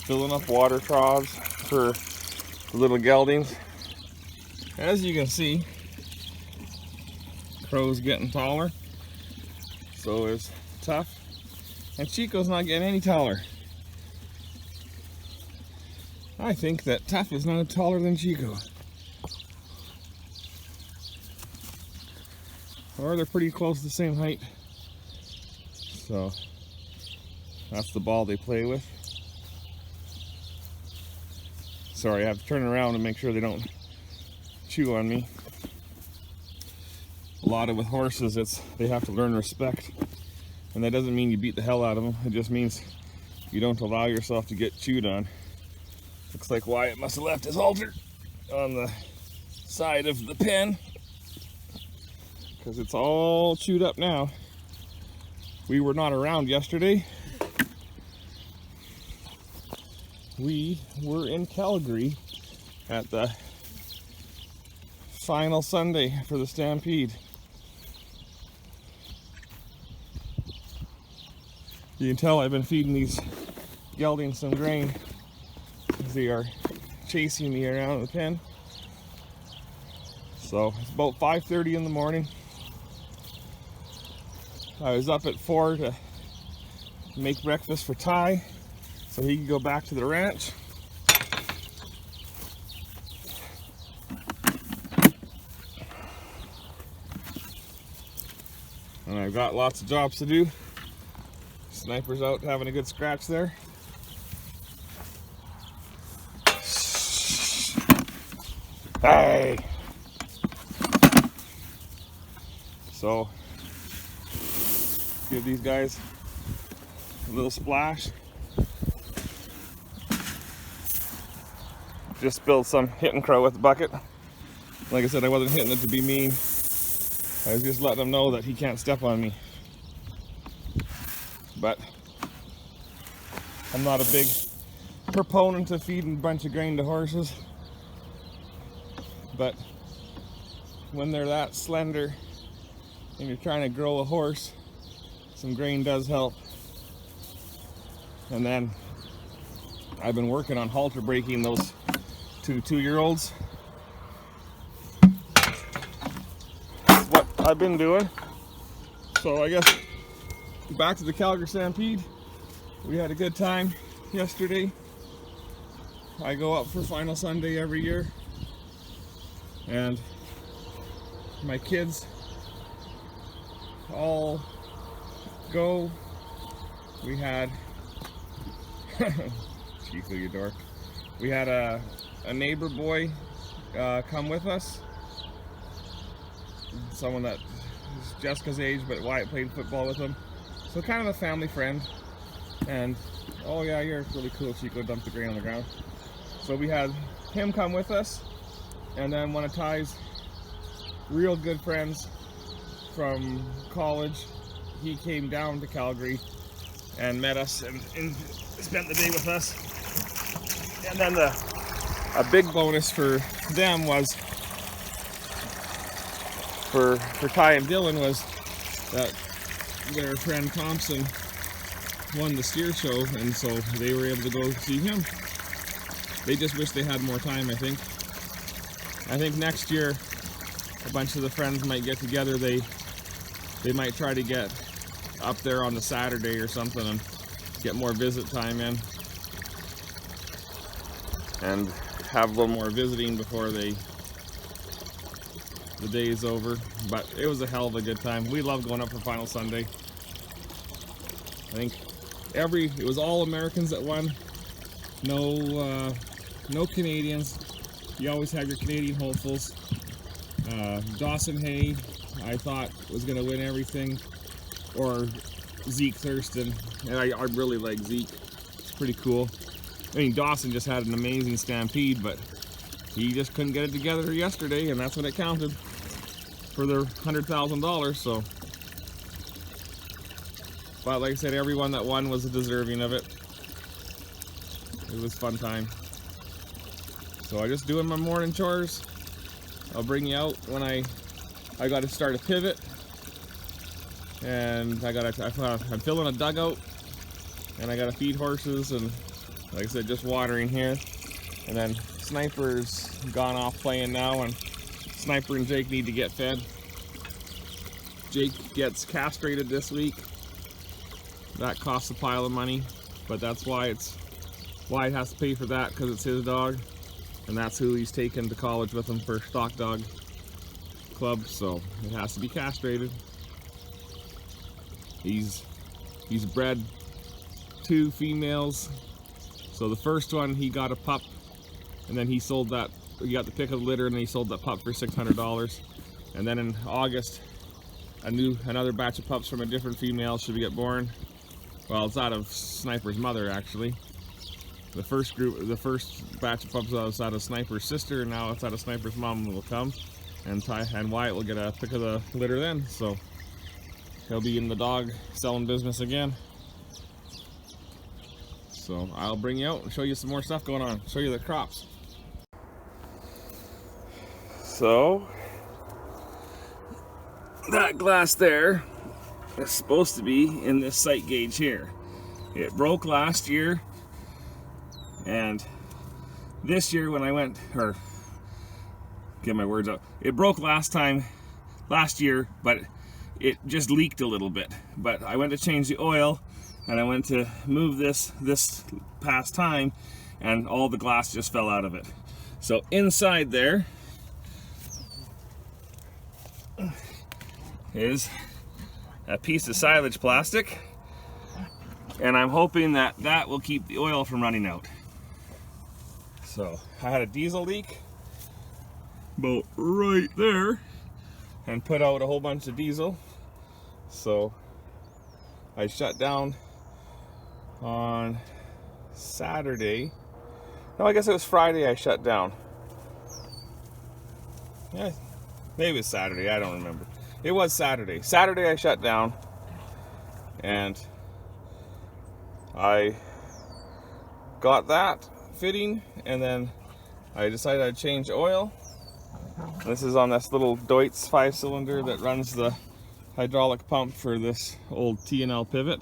filling up water troughs for the little geldings. As you can see, Crow's getting taller, so is Tough, and Chico's not getting any taller. I think that Tough is not taller than Chico. Or they're pretty close to the same height. So that's the ball they play with. Sorry, I have to turn around and make sure they don't chew on me. A lot of with horses, they have to learn respect. And that doesn't mean you beat the hell out of them. It just means you don't allow yourself to get chewed on. Looks like Wyatt must have left his halter on the side of the pen, because it's all chewed up now. We were not around yesterday. We were in Calgary at the final Sunday for the Stampede. You can tell I've been feeding these geldings some grain because they are chasing me around the pen. So it's about 5:30 in the morning. I was up at 4 to make breakfast for Ty so he could go back to the ranch. And I've got lots of jobs to do. Sniper's out having a good scratch there. Hey! So, give these guys a little splash. Just spilled some hitting Crow with the bucket. Like I said, I wasn't hitting it to be mean. I was just letting him know that he can't step on me. But I'm not a big proponent of feeding a bunch of grain to horses. But when they're that slender and you're trying to grow a horse, some grain does help. And then I've been working on halter breaking those two-year-olds. That's what I've been doing. So I guess back to the Calgary Stampede. We had a good time yesterday. I go up for final Sunday every year, and my kids all go. We had Chico, you dork. We had a neighbor boy come with us. Someone that is Jessica's age, but Wyatt played football with him. So kind of a family friend. And oh yeah, you're really cool, Chico, dumped the grain on the ground. So we had him come with us, and then one of Ty's real good friends from college, he came down to Calgary and met us and spent the day with us. And then a big bonus for them was, for Ty and Dylan, was that their friend Thompson won the steer show, and so they were able to go see him. They just wish they had more time, I think. I think next year a bunch of the friends might get together. They might try to get up there on the Saturday or something and get more visit time in and have a little more visiting before the day is over. But it was a hell of a good time. We love going up for final Sunday. I think it was all Americans that won. No Canadians. You always have your Canadian hopefuls. Dawson Hay, I thought, was going to win everything, or Zeke Thurston, and I really like Zeke. It's pretty cool. I mean, Dawson just had an amazing stampede, but he just couldn't get it together yesterday, and that's when it counted for their $100,000. So, but like I said, everyone that won was deserving of it. It was a fun time. So I'm just doing my morning chores. I'll bring you out when I got to start a pivot, and I'm filling a dugout, and I got to feed horses and like I said, just watering here. And then Sniper's gone off playing now, and Sniper and Jake need to get fed. Jake gets castrated this week. That costs a pile of money, but that's why he has to pay for that, because it's his dog, and that's who he's taken to college with him for stock dog club, so it has to be castrated. He's bred 2 females. So the first one, he got a pup, and then he sold that. He got the pick of the litter, and then he sold that pup for $600. And then in August, another batch of pups from a different female should get born. Well, it's out of Sniper's mother, actually. The first batch of pups was out of Sniper's sister, and now it's out of Sniper's mom will come. And Wyatt will get a pick of the litter then, so he'll be in the dog selling business again. So I'll bring you out and show you some more stuff going on. Show you the crops. So that glass there is supposed to be in this sight gauge here. It broke last year, and this year when I went, or get my words out, it broke last year, but it just leaked a little bit. But I went to change the oil, and I went to move this past time, and all the glass just fell out of it. So inside there is a piece of silage plastic, and I'm hoping that that will keep the oil from running out. So I had a diesel leak about right there and put out a whole bunch of diesel, so I shut down on Saturday. No, I guess it was Friday I shut down. Yeah, maybe it was Saturday, I don't remember. It was Saturday. Saturday I shut down, and I got that fitting, and then I decided I'd change oil. This is on this little Deutz 5-cylinder that runs the hydraulic pump for this old T&L pivot.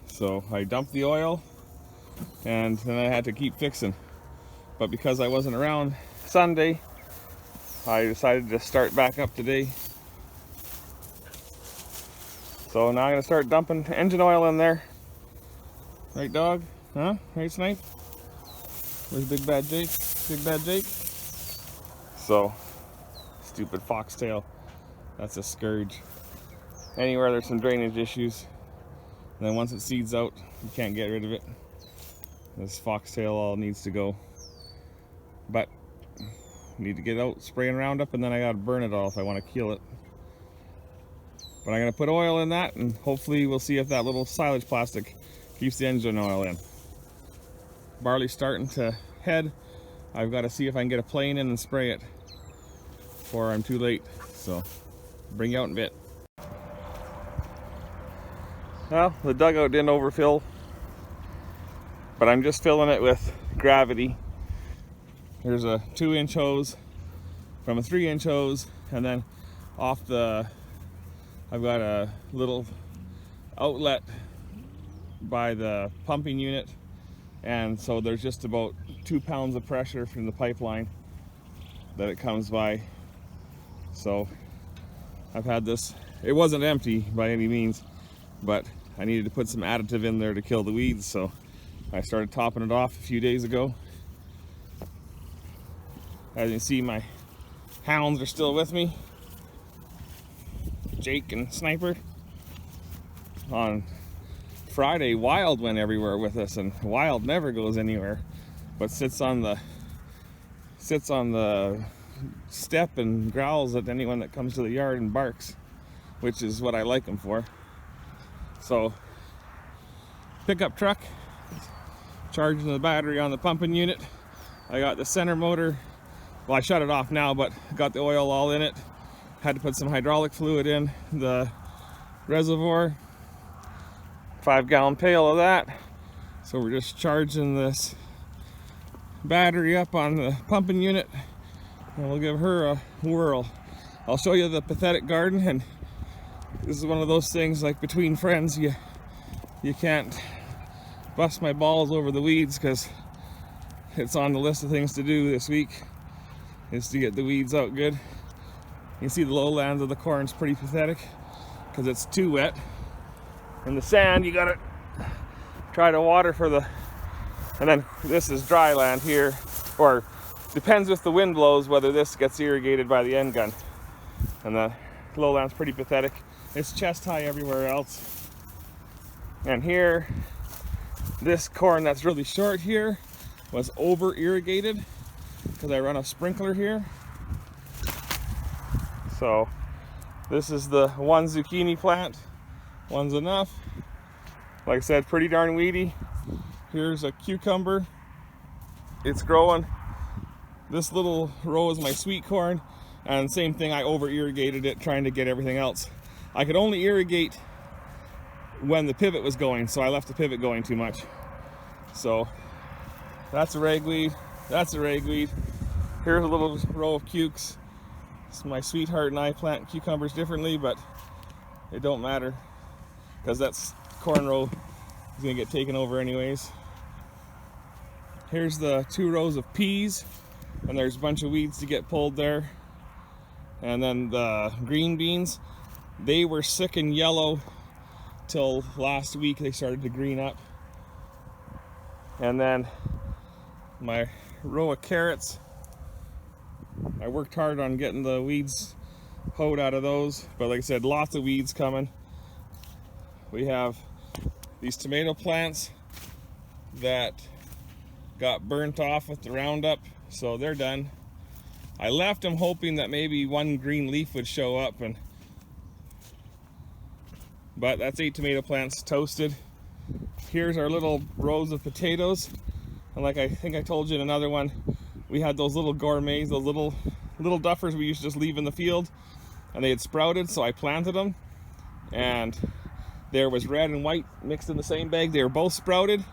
So I dumped the oil, and then I had to keep fixing. But because I wasn't around Sunday, I decided to start back up today. So now I'm gonna start dumping engine oil in there. Right, dog? Huh? Right, Snipe? Where's Big Bad Jake? Big Bad Jake? So, stupid foxtail. That's a scourge. Anywhere there's some drainage issues, and then once it seeds out, you can't get rid of it. This foxtail all needs to go. But, need to get out spraying Roundup, and then I gotta burn it all if I want to kill it. But I'm gonna put oil in that, and hopefully we'll see if that little silage plastic keeps the engine oil in. Barley's starting to head. I've got to see if I can get a plane in and spray it before I'm too late. So, bring you out in a bit. Well, the dugout didn't overfill, but I'm just filling it with gravity. There's a 2-inch hose from a 3-inch hose, and then off I've got a little outlet by the pumping unit, and so there's just about 2 pounds of pressure from the pipeline that it comes by. So I've had this, it wasn't empty by any means, but I needed to put some additive in there to kill the weeds, so I started topping it off a few days ago. As you can see, my hounds are still with me, Jake and Sniper. On Friday, Wild went everywhere with us, and Wild never goes anywhere, but sits on the step and growls at anyone that comes to the yard and barks, which is what I like him for. So, pickup truck, charging the battery on the pumping unit. I got the center motor, well, I shut it off now, but got the oil all in it. Had to put some hydraulic fluid in the reservoir, 5-gallon pail of that. So we're just charging this battery up on the pumping unit, and we'll give her a whirl. I'll show you the pathetic garden, and this is one of those things like between friends, you can't bust my balls over the weeds because it's on the list of things to do this week, is to get the weeds out good. You can see the lowlands of the corn's pretty pathetic because it's too wet. And the sand, you gotta try to water for the, and then this is dry land here, or depends if the wind blows whether this gets irrigated by the end gun. And the lowland's pretty pathetic. It's chest high everywhere else. And here, this corn that's really short here was over irrigated because I run a sprinkler here. So this is the one zucchini plant. One's enough. Like I said, pretty darn weedy. Here's a cucumber. It's growing. This little row is my sweet corn, and same thing, I over irrigated it trying to get everything else. I could only irrigate when the pivot was going, so I left the pivot going too much. So that's a ragweed, that's a ragweed. Here's a little row of cukes. My sweetheart and I plant cucumbers differently, but it don't matter because that's corn row is gonna get taken over anyways. Here's the 2 rows of peas, and there's a bunch of weeds to get pulled there. And then the green beans, they were sick and yellow till last week. They started to green up. And then my row of carrots, I worked hard on getting the weeds hoed out of those, but like I said, lots of weeds coming. We have these tomato plants that got burnt off with the Roundup, so they're done. I left them hoping that maybe one green leaf would show up, but that's 8 tomato plants toasted. Here's our little rows of potatoes, and like I think I told you in another one, we had those little gourmets, those little duffers we used to just leave in the field, and they had sprouted, so I planted them, and there was red and white mixed in the same bag. They were both sprouted,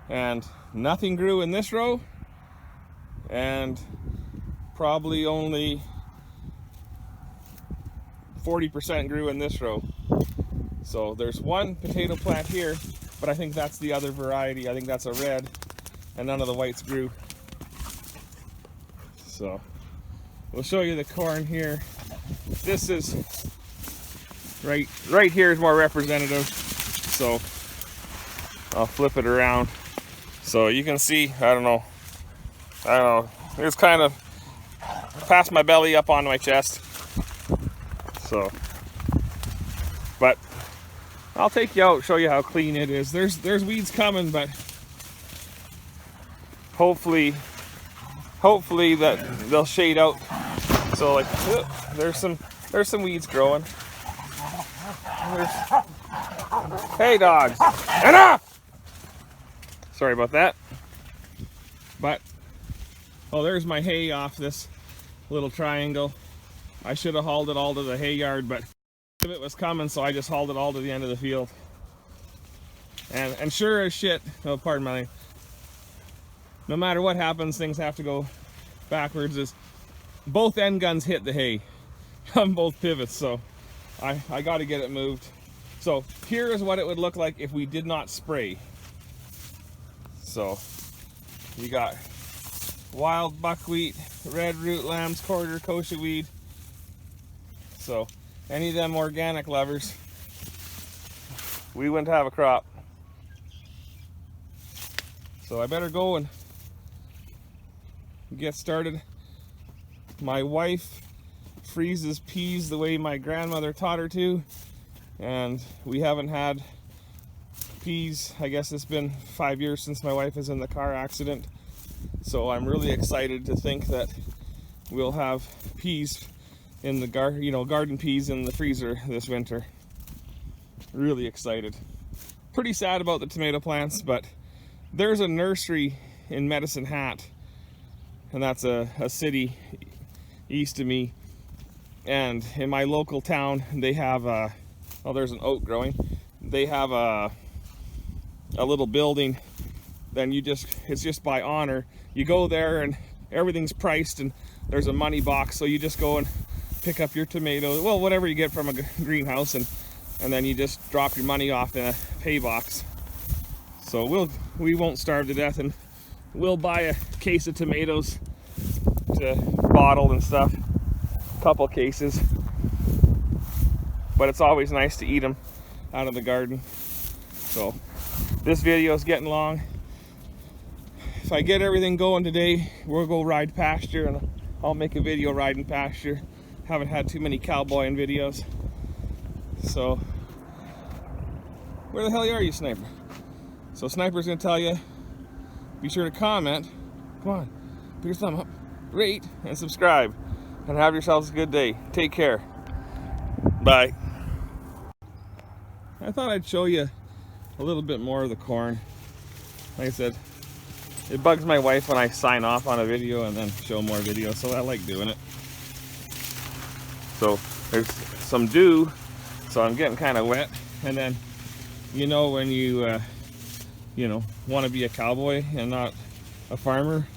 and nothing grew in this row, and probably only 40% grew in this row. So there's one potato plant here, but I think that's the other variety. I think that's a red, and none of the whites grew. So we'll show you the corn here. This is right here is more representative, so I'll flip it around so you can see. I don't know, it's kind of past my belly up on my chest. So, but I'll take you out, show you how clean it is. There's weeds coming, but hopefully that they'll shade out. So like, there's some weeds growing. Hey dogs, enough! Sorry about that. But there's my hay off this little triangle. I should have hauled it all to the hay yard, but it was coming, so I just hauled it all to the end of the field. And sure as shit, oh pardon my language, no matter what happens, things have to go backwards. Is both end guns hit the hay on both pivots, so I got to get it moved. So here is what it would look like if we did not spray. So you got wild buckwheat, red root lambs, quarter kochia weed. So any of them organic lovers, we wouldn't have a crop. So I better go and get started. My wife freezes peas the way my grandmother taught her to, and we haven't had peas. I guess it's been 5 years since my wife was in the car accident, so I'm really excited to think that we'll have peas in the garden peas in the freezer this winter. Really excited. Pretty sad about the tomato plants, but there's a nursery in Medicine Hat, and that's a city east of me, and in my local town they have there's an oak growing. They have a little building, then it's just by honor. You go there and everything's priced, and there's a money box, so you just go and pick up your tomatoes, well, whatever you get from a greenhouse, and then you just drop your money off in a pay box. So we won't starve to death, and we'll buy a case of tomatoes to bottle and stuff, a couple cases. But it's always nice to eat them out of the garden. So this video is getting long. If I get everything going today, we'll go ride pasture, and I'll make a video riding pasture. Haven't had too many cowboying videos. So, where the hell are you, Sniper? So Sniper's gonna tell you, be sure to comment, come on, put your thumb up, rate, and subscribe. And have yourselves a good day. Take care. Bye. I thought I'd show you a little bit more of the corn. Like I said, it bugs my wife when I sign off on a video and then show more videos, so I like doing it. So there's some dew, so I'm getting kind of wet. And then, you know, when you want to be a cowboy and not a farmer,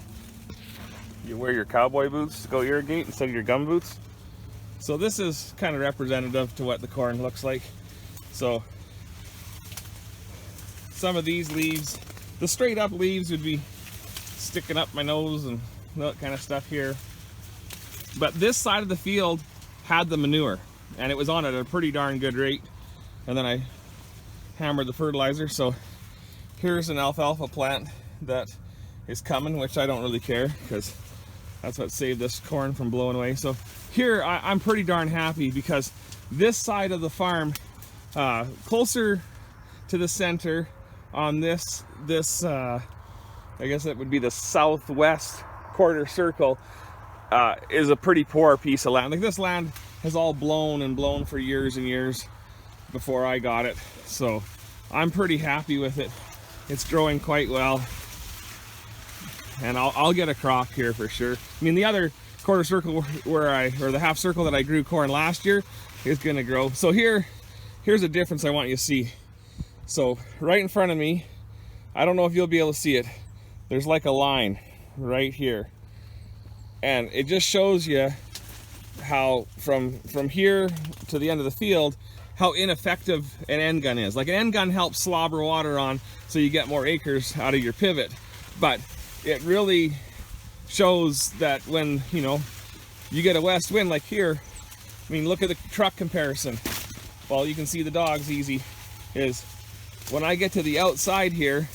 you wear your cowboy boots to go irrigate instead of your gum boots. So this is kind of representative to what the corn looks like. So some of these leaves, the straight up leaves would be sticking up my nose and that kind of stuff here. But this side of the field had the manure, and it was on at a pretty darn good rate. And then I hammered the fertilizer. So here's an alfalfa plant that is coming, which I don't really care because that's what saved this corn from blowing away. So here I'm pretty darn happy because this side of the farm, closer to the center on this I guess that would be the southwest quarter circle, is a pretty poor piece of land. Like, this land has all blown and blown for years and years before I got it. So I'm pretty happy with it. It's growing quite well. And I'll get a crop here for sure. I mean, the other quarter circle or the half circle that I grew corn last year is gonna grow. So here's a difference I want you to see. So right in front of me, I don't know if you'll be able to see it, there's like a line right here. And it just shows you how from here to the end of the field, how ineffective an end gun is. Like, an end gun helps slobber water on so you get more acres out of your pivot. But it really shows that when, you get a west wind like here, I mean, look at the truck comparison. Well, you can see the dogs easy, is when I get to the outside here,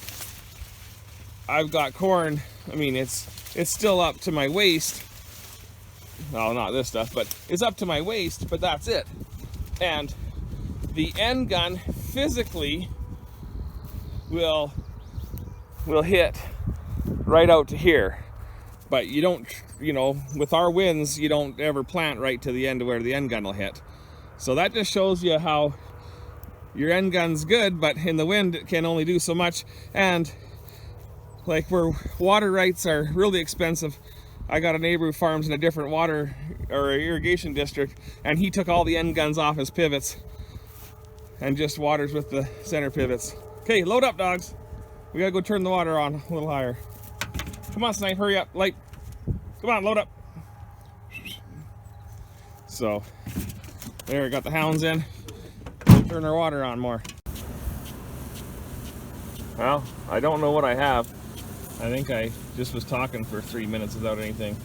I've got corn. I mean, it's still up to my waist. Well, not this stuff, but it's up to my waist, but that's it. And the end gun physically will hit right out to here. But you don't, with our winds, you don't ever plant right to the end of where the end gun will hit. So that just shows you how your end gun's good, but in the wind it can only do so much. And like, where water rights are really expensive, I got a neighbor who farms in a different water or irrigation district, and he took all the end guns off his pivots and just waters with the center pivots. Okay, load up, dogs. We gotta go turn the water on a little higher. Come on, Snipe, hurry up, light. Come on, load up. So, there, got the hounds in. We'll turn our water on more. Well, I don't know what I have. I think I just was talking for 3 minutes without anything.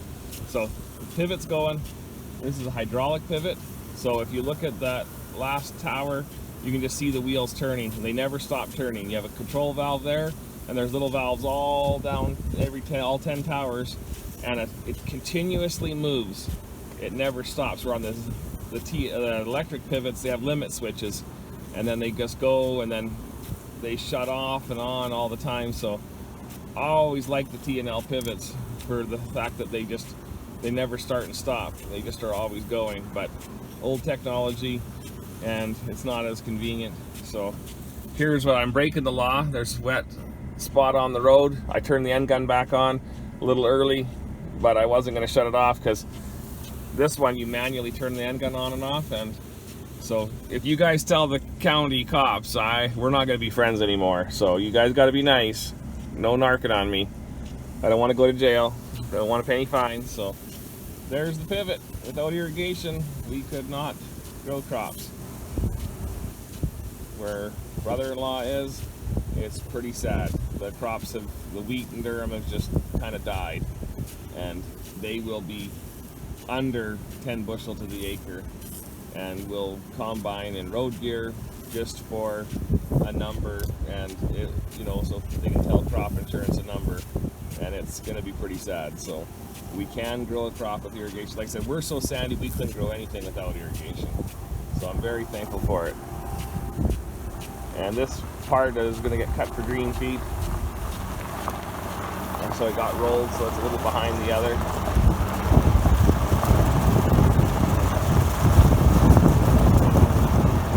So, the pivot's going. This is a hydraulic pivot. So if you look at that last tower, you can just see the wheels turning. They never stop turning. You have a control valve there, and there's little valves all down all 10 towers, and it continuously moves. It never stops. We're on the electric pivots. They have limit switches, and then they just go, and then they shut off and on all the time. So I always like the T&L pivots for the fact that they never start and stop. They just are always going. But old technology, and it's not as convenient. So here's what I'm breaking the law. There's a wet spot on the road. I turned the end gun back on a little early, but I wasn't going to shut it off because this one you manually turn the end gun on and off. And so if you guys tell the county cops, we're not going to be friends anymore. So you guys got to be nice. No narking on me. I don't want to go to jail. I don't want to pay any fines. So there's the pivot. Without irrigation, we could not grow crops. Where brother-in-law is it's pretty sad. The crops the wheat in Durham have just kind of died, and they will be under 10 bushel to the acre, and will combine in road gear just for a number, and so they can tell crop insurance a number, and it's going to be pretty sad. So we can grow a crop with irrigation. Like I said, we're so sandy we couldn't grow anything without irrigation, so I'm very thankful for it. And this part is going to get cut for green feed, and so it got rolled, so it's a little behind the other.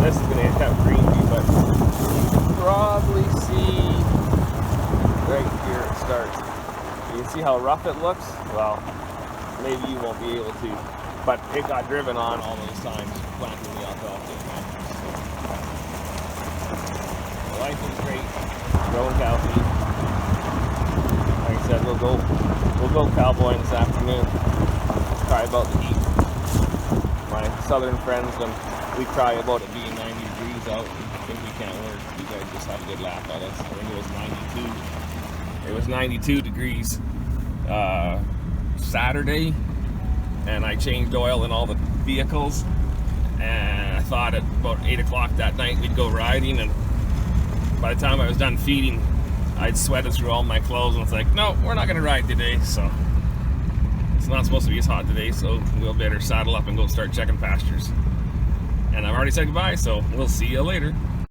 This is going to get cut for green feed, but you can probably see right here it starts. You can see how rough it looks? Well, maybe you won't be able to, but it got driven on all those times planting the alfalfa. Life is great, growing cow feed. Like I said, we'll go cowboying this afternoon. Cry about the heat. My southern friends, when we cry about it being 90 degrees out and think we can't work, you guys just have a good laugh at us. I think it was 92. It was 92 degrees Saturday, and I changed oil in all the vehicles, and I thought at about 8 o'clock that night we'd go riding, and by the time I was done feeding, I'd sweated through all my clothes, and it's like, no, we're not going to ride today. So it's not supposed to be as hot today, so we'll better saddle up and go start checking pastures. And I've already said goodbye, so we'll see you later.